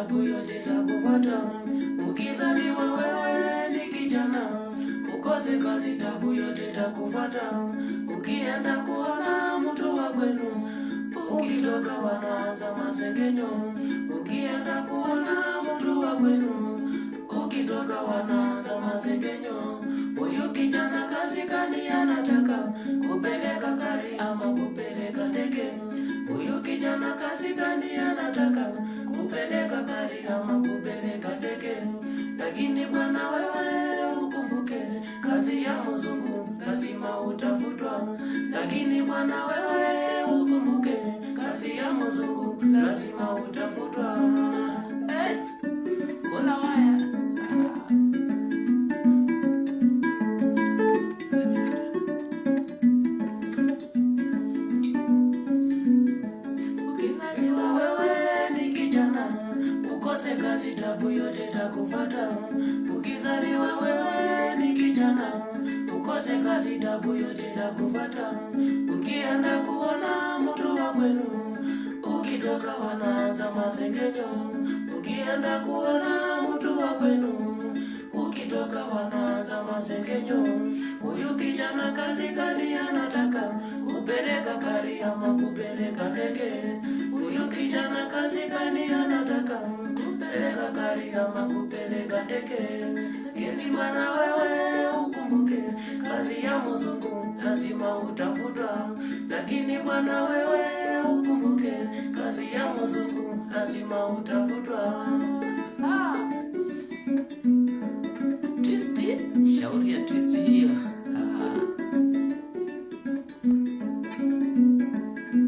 tabu yote itakufuata. Ukizaliwa wewe ni kijana, ukose kazi tabu yote itakufuata. Ukienda kuona mtu wa kwenu, ukitoka wanaanza masengenyo. Ukienda kuona mtu wa kwenu, ukitoka wanaanza masengenyo. Huyu kijana kazi gani anataka? Kupeleka gari ama kupeleka ndege? Huyu kijana kazi gani anataka? Kupeleka gari ama kupeleka ndege? Lakini bwana wewe ukumbuke, kazi ya mzungu lazima utafutwa. Lakini bwana wewe ukumbuke, kazi ya mzungu lazima utafutwa. Kuna waya kazi tabu yote itakufuata. Ukizaliwa wewe ni kijana, ukose kazi tabu yote itakufuata. Ukienda kuona mtu wa kwenu, ukitoka wanaanza masengenyo. Ukienda kuona mtu wa kwenu, ukitoka wanaanza masengenyo. Huyu kijana kazi gani anataka? Kupeleka gari ama kupeleka ndege? Huyu kijana kazi gani anataka? Kupeleka gari ama kupeleka ndege? Lakini bwana wewe ukumbuke, kazi ya mzungu lazima utafutwa. Lakini bwana wewe ukumbuke, kazi ya mzungu lazima utafutwa. Twisti, shauri ya twisti hiyo.